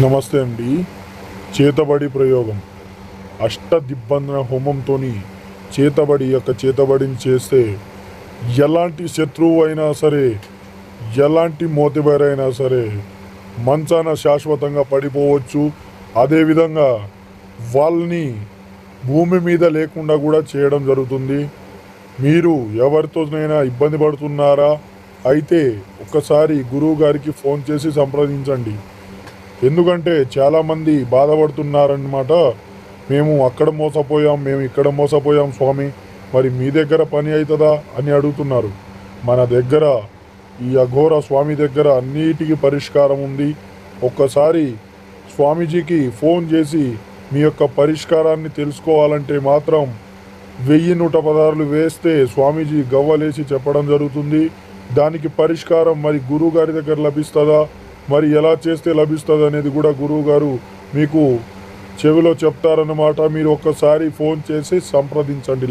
నమస్తే అండి. చేతబడి ప్రయోగం అష్టదిగ్బంధన హోమంతో చేతబడిని చేస్తే ఎలాంటి శత్రువు అయినా సరే, ఎలాంటి మోతిబరైనా సరే మంచాన శాశ్వతంగా పడిపోవచ్చు. అదేవిధంగా వాళ్ళని భూమి మీద లేకుండా కూడా చేయడం జరుగుతుంది. మీరు ఎవరితోనైనా ఇబ్బంది పడుతున్నారా? అయితే ఒక్కసారి గురువు గారికి ఫోన్ చేసి సంప్రదించండి. ఎందుకంటే చాలామంది బాధపడుతున్నారన్నమాట. మేము అక్కడ మోసపోయాం, మేము ఇక్కడ మోసపోయాం స్వామి, మరి మీ దగ్గర పని అవుతుందా అని అడుగుతున్నారు. మన దగ్గర ఈ అఘోర స్వామి దగ్గర అన్నిటికీ పరిష్కారం ఉంది. ఒక్కసారి స్వామీజీకి ఫోన్ చేసి మీ యొక్క పరిష్కారాన్ని తెలుసుకోవాలంటే మాత్రం 1116 వేస్తే స్వామీజీ గవ్వలేసి చెప్పడం జరుగుతుంది. దానికి పరిష్కారం మరి గురువు గారి దగ్గర లభిస్తుందా, మరి ఎలా చేస్తే లభిస్తుంది అనేది కూడా గురువు గారు మీకు చెవిలో చెప్తారన్నమాట. మీరు ఒక్కసారి ఫోన్ చేసి సంప్రదించండి.